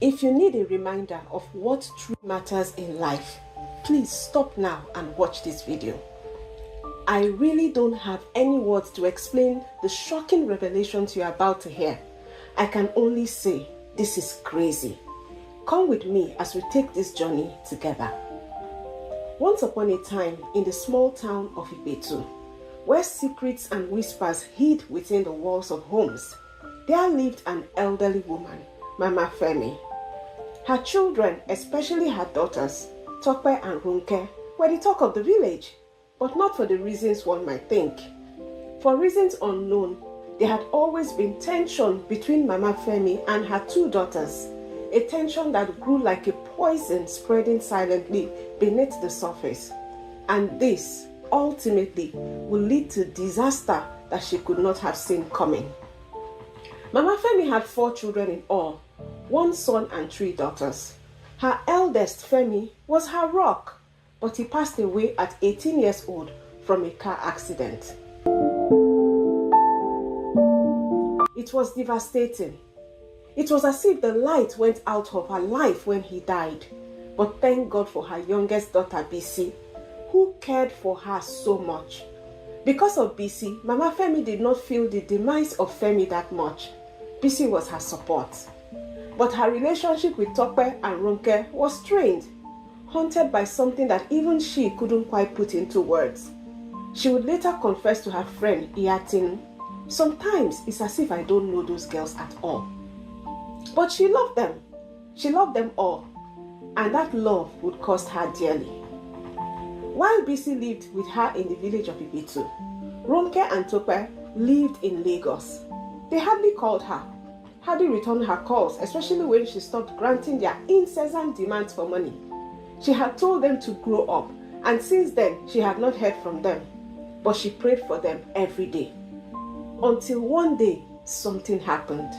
If you need a reminder of what truly matters in life, please stop now and watch this video. I really don't have any words to explain the shocking revelations you're about to hear. I can only say this is crazy. Come with me as we take this journey together. Once upon a time in the small town of Ibetu, where secrets and whispers hid within the walls of homes, there lived an elderly woman, Mama Femi. Her children, especially her daughters, Tope and Runke, were the talk of the village, but not for the reasons one might think. For reasons unknown, there had always been tension between Mama Femi and her two daughters, a tension that grew like a poison spreading silently beneath the surface. And this, ultimately, would lead to disaster that she could not have seen coming. Mama Femi had 4 children in all, 1 son and 3 daughters. Her eldest, Femi, was her rock, but he passed away at 18 years old from a car accident. It was devastating. It was as if the light went out of her life when he died. But thank God for her youngest daughter, Bisi, who cared for her so much. Because of Bisi, Mama Femi did not feel the demise of Femi that much. Bisi was her support. But her relationship with Tope and Runke was strained, haunted by something that even she couldn't quite put into words. She would later confess to her friend Iyatin, "Sometimes it's as if I don't know those girls at all." But she loved them. She loved them all. And that love would cost her dearly. While Bisi lived with her in the village of Ibetu, Runke and Tope lived in Lagos. They hardly called her, hardly returned her calls, especially when she stopped granting their incessant demands for money. She had told them to grow up, and since then she had not heard from them. But she prayed for them every day. Until one day, something happened.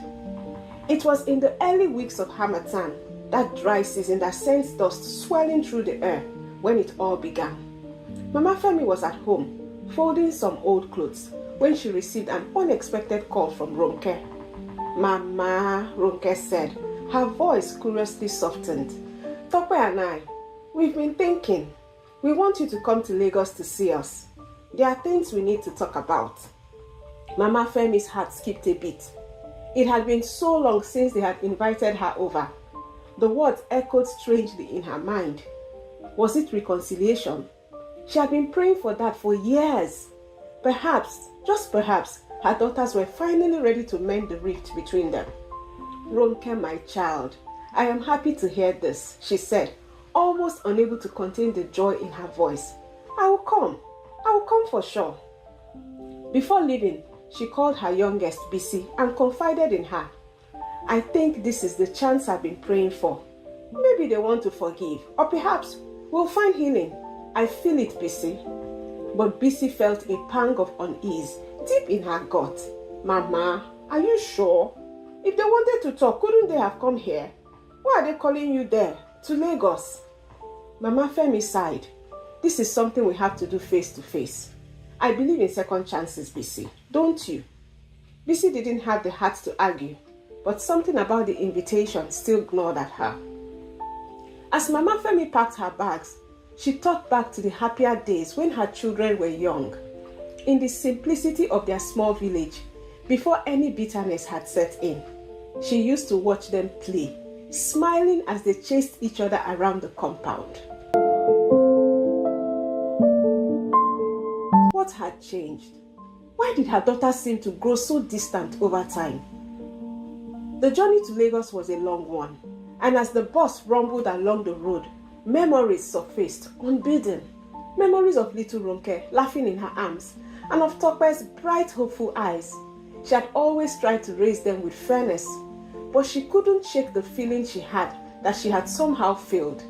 It was in the early weeks of Harmattan, that dry season that sends dust swelling through the air, when it all began. Mama Femi was at home, folding some old clothes, when she received an unexpected call from Runke. "Mama," Runke said, her voice curiously softened. "Tope and I, we've been thinking. We want you to come to Lagos to see us. There are things we need to talk about." Mama Femi's heart skipped a beat. It had been so long since they had invited her over. The words echoed strangely in her mind. Was it reconciliation? She had been praying for that for years. Perhaps, just perhaps, her daughters were finally ready to mend the rift between them. "Runke, my child, I am happy to hear this," she said, almost unable to contain the joy in her voice. I will come for sure." Before leaving, she called her youngest, Bisi, and confided in her. "I think this is the chance I've been praying for. Maybe they want to forgive, or perhaps we'll find healing. I feel it, Bisi." But Bisi felt a pang of unease deep in her gut. "Mama, are you sure? If they wanted to talk, couldn't they have come here? Why are they calling you there, to Lagos?" Mama Femi sighed. "This is something we have to do face to face. I believe in second chances, Bisi, don't you?" Bisi didn't have the heart to argue, but something about the invitation still gnawed at her. As Mama Femi packed her bags, she thought back to the happier days when her children were young, in the simplicity of their small village, before any bitterness had set in. She used to watch them play, smiling as they chased each other around the compound. What had changed? Why did her daughter seem to grow so distant over time? The journey to Lagos was a long one, and as the bus rumbled along the road, memories surfaced, unbidden. Memories of little Runke laughing in her arms, and of Tope's bright, hopeful eyes. She had always tried to raise them with fairness, but she couldn't shake the feeling she had that she had somehow failed.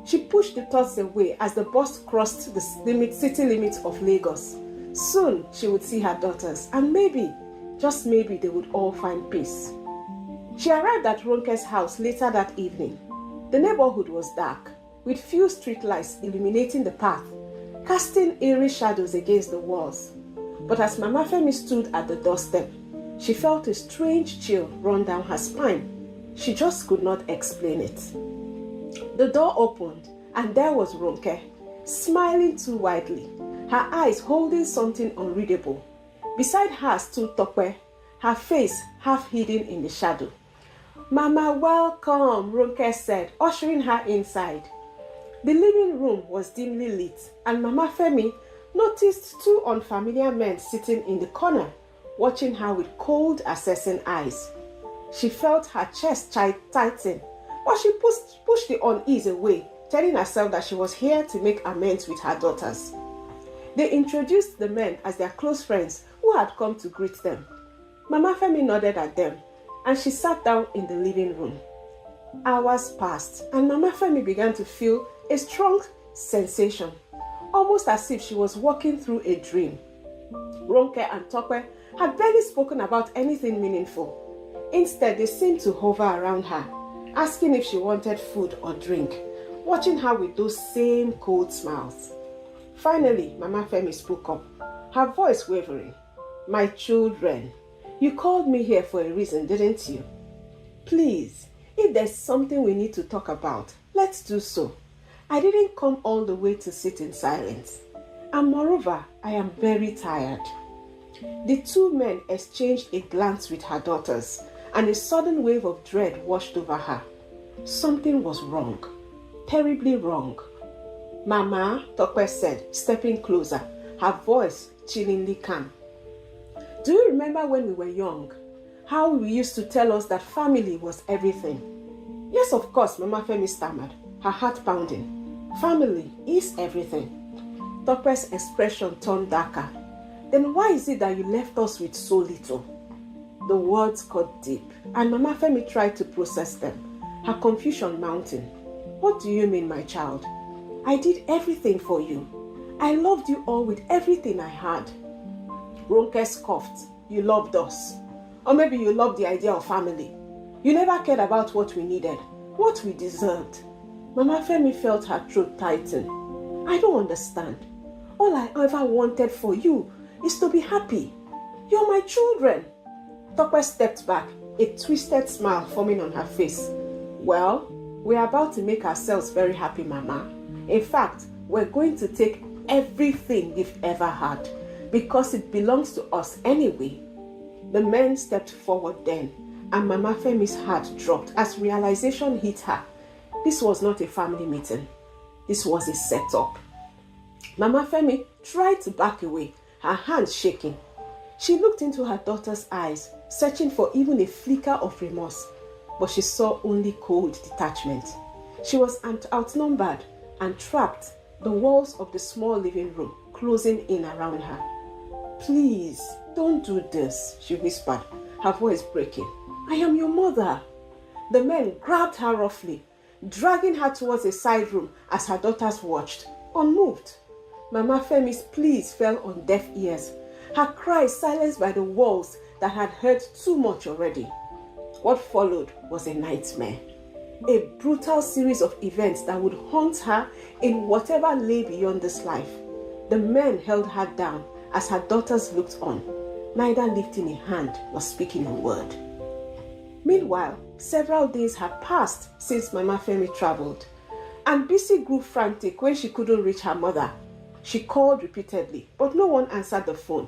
She pushed the thoughts away as the bus crossed the city limits of Lagos. Soon she would see her daughters, and maybe, just maybe, they would all find peace. She arrived at Runke's house later that evening. The neighborhood was dark, with few streetlights illuminating the path, casting eerie shadows against the walls. But as Mama Femi stood at the doorstep, she felt a strange chill run down her spine. She just could not explain it. The door opened and there was Ronke, smiling too widely, her eyes holding something unreadable. Beside her stood Tope, her face half hidden in the shadow. "Mama, welcome," Ronke said, ushering her inside. The living room was dimly lit, and Mama Femi noticed two unfamiliar men sitting in the corner, watching her with cold, assessing eyes. She felt her chest tighten, but she pushed the unease away, telling herself that she was here to make amends with her daughters. They introduced the men as their close friends who had come to greet them. Mama Femi nodded at them, and she sat down in the living room. Hours passed, and Mama Femi began to feel a strong sensation, almost as if she was walking through a dream. Ronke and Tope had barely spoken about anything meaningful. Instead, they seemed to hover around her, asking if she wanted food or drink, watching her with those same cold smiles. Finally, Mama Femi spoke up, her voice wavering. "My children, you called me here for a reason, didn't you? Please, if there's something we need to talk about, let's do so. I didn't come all the way to sit in silence. And moreover, I am very tired." The two men exchanged a glance with her daughters, and a sudden wave of dread washed over her. Something was wrong, terribly wrong. "Mama," Tope said, stepping closer, her voice chillingly calm. "Do you remember when we were young, how we used to tell us that family was everything?" "Yes, of course," Mama Femi stammered, her heart pounding. "Family is everything." Tope's expression turned darker. "Then why is it that you left us with so little?" The words cut deep, and Mama Femi tried to process them, her confusion mounting. "What do you mean, my child? I did everything for you. I loved you all with everything I had." Ronke scoffed. "You loved us. Or maybe you loved the idea of family. You never cared about what we needed, what we deserved." Mama Femi felt her throat tighten. "I don't understand. All I ever wanted for you is to be happy. You're my children." Tope stepped back, a twisted smile forming on her face. "Well, we're about to make ourselves very happy, Mama. In fact, we're going to take everything we've ever had, because it belongs to us anyway." The men stepped forward then, and Mama Femi's heart dropped as realization hit her. This was not a family meeting. This was a setup. Mama Femi tried to back away, her hands shaking. She looked into her daughter's eyes, searching for even a flicker of remorse, but she saw only cold detachment. She was outnumbered and trapped, the walls of the small living room closing in around her. "Please, don't do this," she whispered, her voice breaking. "I am your mother." The men grabbed her roughly, dragging her towards a side room as her daughters watched, unmoved. Mama Femi's pleas fell on deaf ears, her cries silenced by the walls that had heard too much already. What followed was a nightmare, a brutal series of events that would haunt her in whatever lay beyond this life. The men held her down as her daughters looked on, neither lifting a hand nor speaking a word. Meanwhile, several days had passed since Mama Femi traveled, and Bisi grew frantic when she couldn't reach her mother. She called repeatedly, but no one answered the phone.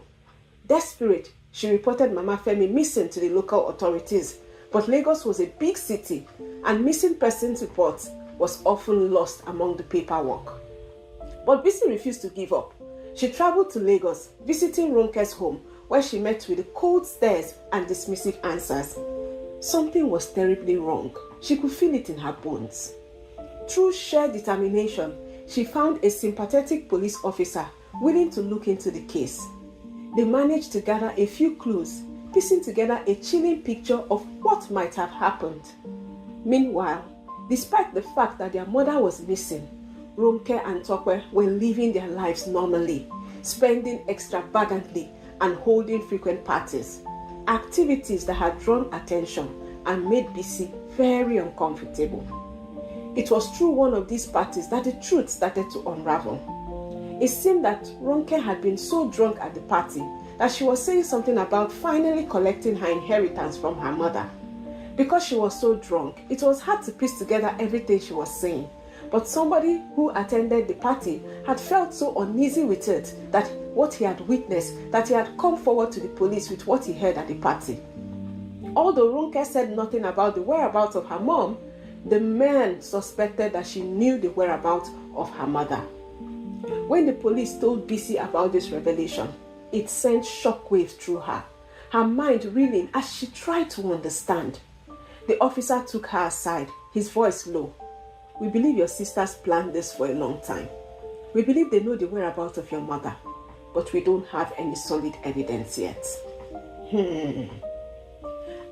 Desperate, she reported Mama Femi missing to the local authorities, but Lagos was a big city, and missing persons reports was often lost among the paperwork. But Bisi refused to give up. She traveled to Lagos, visiting Ronke's home, where she met with the cold stares and dismissive answers. Something was terribly wrong. She could feel it in her bones. Through sheer determination, she found a sympathetic police officer willing to look into the case. They managed to gather a few clues, piecing together a chilling picture of what might have happened. Meanwhile, despite the fact that their mother was missing, Ronke and Tope were living their lives normally, spending extravagantly and holding frequent parties, activities that had drawn attention and made Bisi very uncomfortable. It was through one of these parties that the truth started to unravel. It seemed that Ronke had been so drunk at the party that she was saying something about finally collecting her inheritance from her mother. Because she was so drunk, it was hard to piece together everything she was saying. But somebody who attended the party had felt so uneasy with it, that what he had witnessed, that he had come forward to the police with what he heard at the party. Although Ronke said nothing about the whereabouts of her mom, the man suspected that she knew the whereabouts of her mother. When the police told Bisi about this revelation, it sent shockwaves through her mind reeling as she tried to understand. The officer took her aside, his voice low. "We believe your sisters planned this for a long time. We believe they know the whereabouts of your mother, but we don't have any solid evidence yet."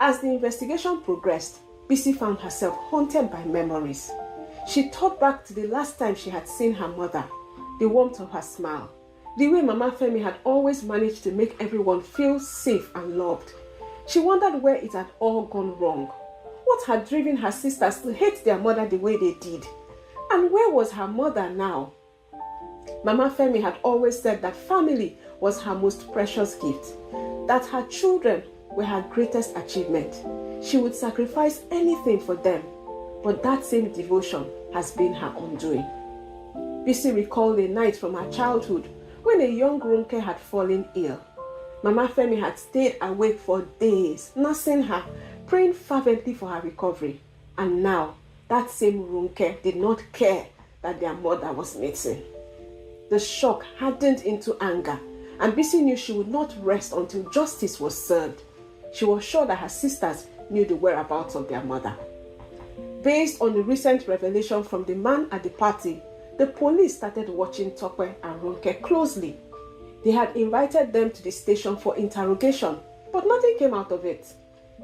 As the investigation progressed, Bisi found herself haunted by memories. She thought back to the last time she had seen her mother, the warmth of her smile, the way Mama Femi had always managed to make everyone feel safe and loved. She wondered where it had all gone wrong. What had driven her sisters to hate their mother the way they did? And where was her mother now? Mama Femi had always said that family was her most precious gift, that her children were her greatest achievement. She would sacrifice anything for them, but that same devotion has been her undoing. Bisi recalled a night from her childhood when a young Ronke had fallen ill. Mama Femi had stayed awake for days, nursing her, praying fervently for her recovery. And now, that same Ronke did not care that their mother was missing. The shock hardened into anger, and Bisi knew she would not rest until justice was served. She was sure that her sisters knew the whereabouts of their mother. Based on the recent revelation from the man at the party, the police started watching Tope and Ronke closely. They had invited them to the station for interrogation, but nothing came out of it.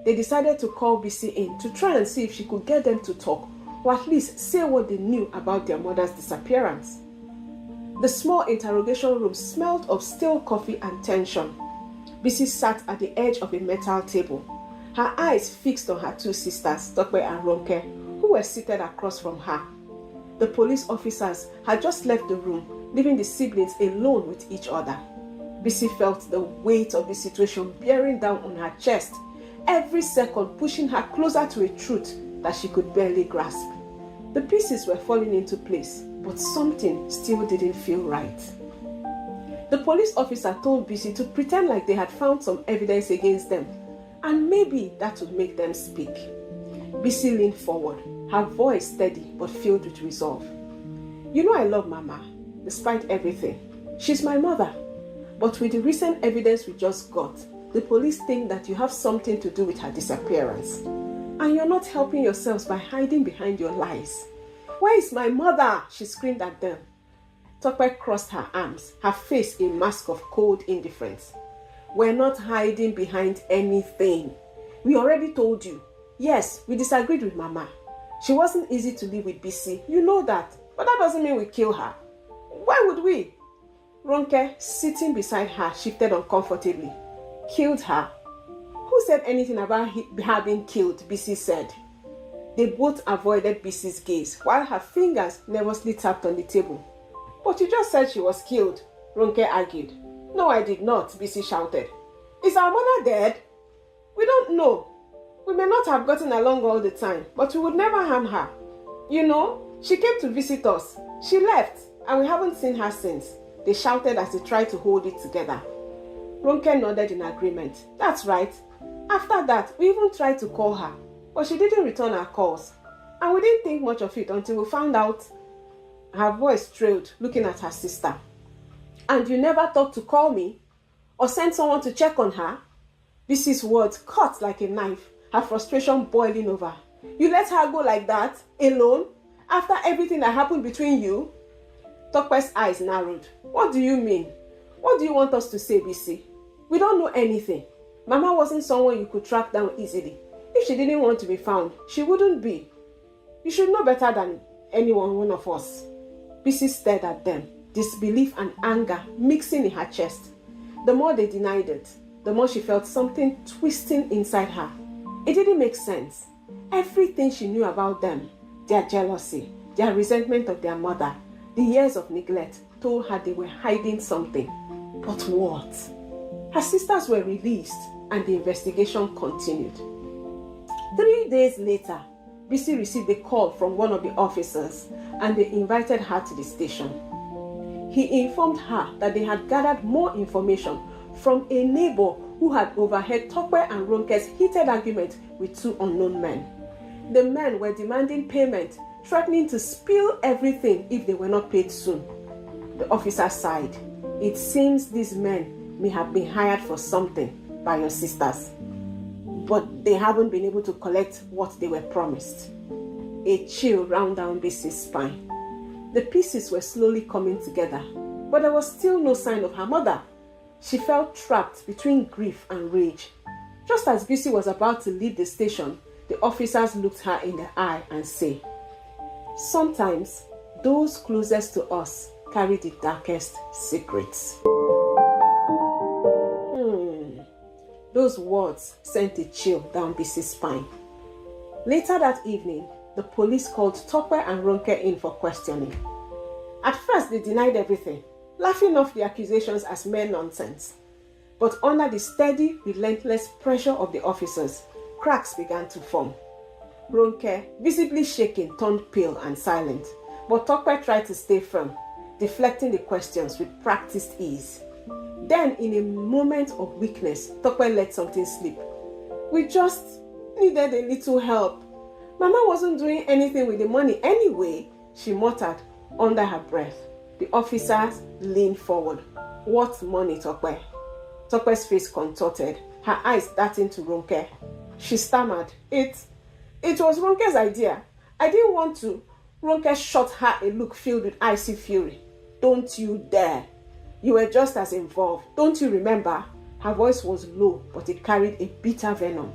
They decided to call Bisi in to try and see if she could get them to talk, or at least say what they knew about their mother's disappearance. The small interrogation room smelled of stale coffee and tension. Bisi sat at the edge of a metal table, her eyes fixed on her two sisters, Tope and Ronke, who were seated across from her. The police officers had just left the room, leaving the siblings alone with each other. Bisi felt the weight of the situation bearing down on her chest, every second pushing her closer to a truth that she could barely grasp. The pieces were falling into place, but something still didn't feel right. The police officer told Bisi to pretend like they had found some evidence against them, and maybe that would make them speak. Bisi leaned forward, her voice steady but filled with resolve. "You know I love Mama, despite everything. She's my mother. But with the recent evidence we just got, the police think that you have something to do with her disappearance. And you're not helping yourselves by hiding behind your lies. Where is my mother?" she screamed at them. Tope crossed her arms, her face a mask of cold indifference. "We're not hiding behind anything. We already told you. Yes, we disagreed with Mama. She wasn't easy to live with, Bisi. You know that. But that doesn't mean we kill her. Why would we?" Ronke, sitting beside her, shifted uncomfortably. "Killed her? Who said anything about her being killed?" Bisi said. They both avoided Bisi's gaze, while her fingers nervously tapped on the table. "But you just said she was killed," Ronke argued. "No, I did not," Bisi shouted. "Is our mother dead? We don't know. We may not have gotten along all the time, but we would never harm her. You know, she came to visit us. She left, and we haven't seen her since," they shouted as they tried to hold it together. Ronke nodded in agreement. "That's right. After that, we even tried to call her, but she didn't return our calls. And we didn't think much of it until we found out." Her voice trailed, looking at her sister. "And you never thought to call me? Or send someone to check on her?" Bisi's words cut like a knife, her frustration boiling over. "You let her go like that, alone, after everything that happened between you?" Tope's eyes narrowed. "What do you mean? What do you want us to say, Bisi? We don't know anything. Mama wasn't someone you could track down easily. If she didn't want to be found, she wouldn't be. You should know better than one of us." Bisi stared at them, disbelief and anger mixing in her chest. The more they denied it, the more she felt something twisting inside her. It didn't make sense. Everything she knew about them, their jealousy, their resentment of their mother, the years of neglect, told her they were hiding something. But what? Her sisters were released and the investigation continued. 3 days later, Bisi received a call from one of the officers and they invited her to the station. He informed her that they had gathered more information from a neighbor who had overheard Tope and Ronke's heated argument with 2 unknown men. The men were demanding payment, threatening to spill everything if they were not paid soon. The officer sighed. It seems these men may have been hired for something by your sisters, but they haven't been able to collect what they were promised. A chill ran down Bisi's spine. The pieces were slowly coming together, but there was still no sign of her mother. She felt trapped between grief and rage. Just as Bisi was about to leave the station, the officers looked her in the eye and said, "Sometimes those closest to us carry the darkest secrets." Those words sent a chill down Bisi's spine. Later that evening, the police called Tope and Ronke in for questioning. At first, they denied everything, laughing off the accusations as mere nonsense. But under the steady, relentless pressure of the officers, cracks began to form. Ronke, visibly shaken, turned pale and silent, but Tope tried to stay firm, deflecting the questions with practiced ease. Then, in a moment of weakness, Tope let something slip. "We just needed a little help. Mama wasn't doing anything with the money anyway," she muttered under her breath. The officers leaned forward. "What money, Tope?" Tope's face contorted, her eyes darting to Ronke. She stammered, It was Ronke's idea. I didn't want to." Ronke shot her a look filled with icy fury. "Don't you dare. You were just as involved. Don't you remember?" Her voice was low, but it carried a bitter venom.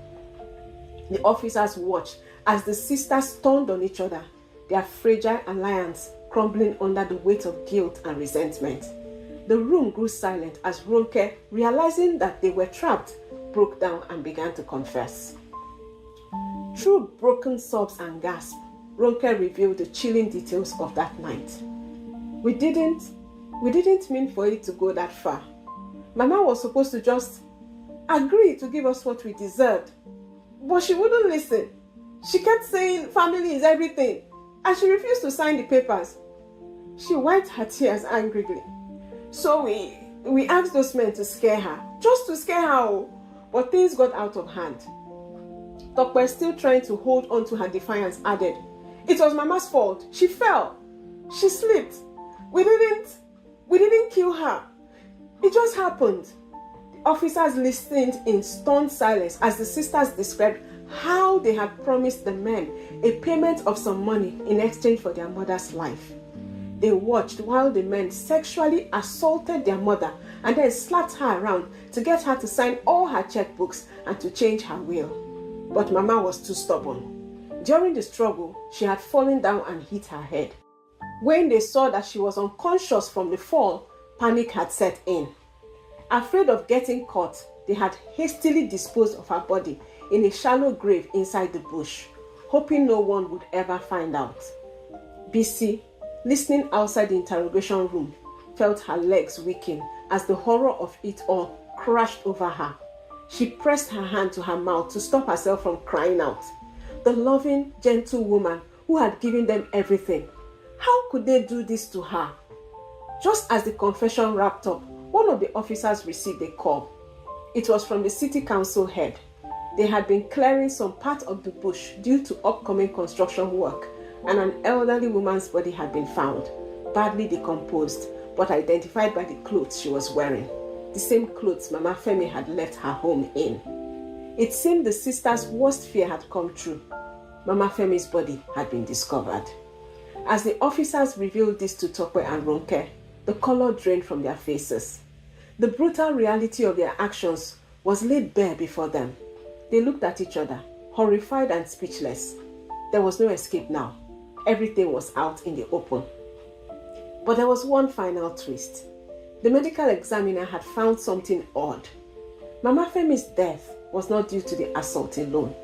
The officers watched as the sisters turned on each other, their fragile alliance crumbling under the weight of guilt and resentment. The room grew silent as Ronke, realizing that they were trapped, broke down and began to confess. Through broken sobs and gasps, Ronke revealed the chilling details of that night. We didn't mean for it to go that far. Mama was supposed to just agree to give us what we deserved, but she wouldn't listen. She kept saying family is everything, and she refused to sign the papers. She wiped her tears angrily. So we asked those men to scare her, just to scare her, but things got out of hand. Tope, still trying to hold on to her defiance, added, "It was Mama's fault. She fell. She slipped. We didn't kill her. It just happened." The officers listened in stunned silence as the sisters described how they had promised the men a payment of some money in exchange for their mother's life. They watched while the men sexually assaulted their mother and then slapped her around to get her to sign all her checkbooks and to change her will. But Mama was too stubborn. During the struggle, she had fallen down and hit her head. When they saw that she was unconscious from the fall, panic had set in. Afraid of getting caught, they had hastily disposed of her body in a shallow grave inside the bush, hoping no one would ever find out. Bisi, listening outside the interrogation room, felt her legs weaken as the horror of it all crashed over her. She pressed her hand to her mouth to stop herself from crying out. The loving, gentle woman who had given them everything. How could they do this to her? Just as the confession wrapped up, one of the officers received a call. It was from the city council head. They had been clearing some part of the bush due to upcoming construction work, and an elderly woman's body had been found, badly decomposed, but identified by the clothes she was wearing. The same clothes Mama Femi had left her home in. It seemed the sisters' worst fear had come true. Mama Femi's body had been discovered. As the officers revealed this to Tope and Ronke, the color drained from their faces. The brutal reality of their actions was laid bare before them. They looked at each other, horrified and speechless. There was no escape now. Everything was out in the open. But there was one final twist. The medical examiner had found something odd. Mama Femi's death was not due to the assault alone.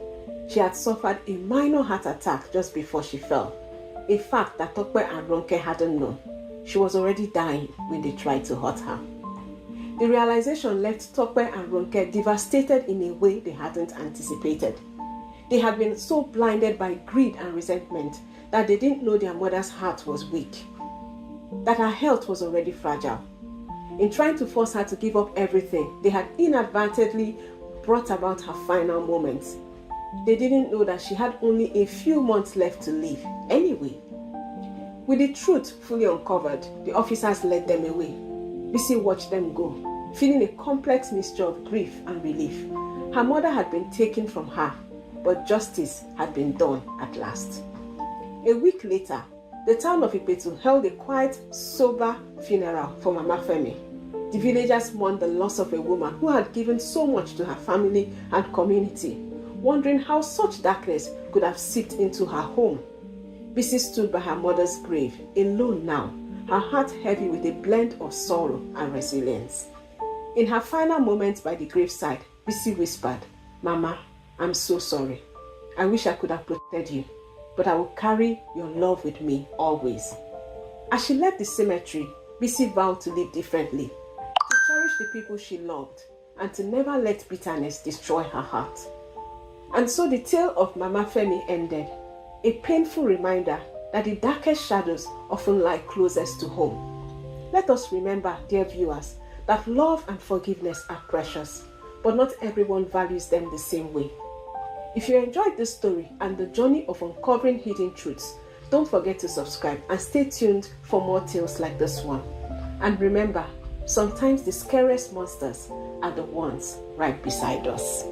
She had suffered a minor heart attack just before she fell, a fact that Tope and Ronke hadn't known. She was already dying when they tried to hurt her. The realization left Tope and Ronke devastated in a way they hadn't anticipated. They had been so blinded by greed and resentment that they didn't know their mother's heart was weak, that her health was already fragile. In trying to force her to give up everything, they had inadvertently brought about her final moments. They didn't know that she had only a few months left to live anyway. With the truth fully uncovered, the officers led them away. Bisi watched them go, feeling a complex mixture of grief and relief. Her mother had been taken from her, but justice had been done at last. A week later, the town of Ipetu held a quiet, sober funeral for Mama Femi. The villagers mourned the loss of a woman who had given so much to her family and community, wondering how such darkness could have seeped into her home. Bisi stood by her mother's grave, alone now, her heart heavy with a blend of sorrow and resilience. In her final moments by the graveside, Bisi whispered, "Mama, I'm so sorry. I wish I could have protected you, but I will carry your love with me always." As she left the cemetery, Bisi vowed to live differently, to cherish the people she loved, and to never let bitterness destroy her heart. And so the tale of Mama Femi ended, a painful reminder that the darkest shadows often lie closest to home. Let us remember, dear viewers, that love and forgiveness are precious, but not everyone values them the same way. If you enjoyed this story and the journey of uncovering hidden truths, don't forget to subscribe and stay tuned for more tales like this one. And remember, sometimes the scariest monsters are the ones right beside us.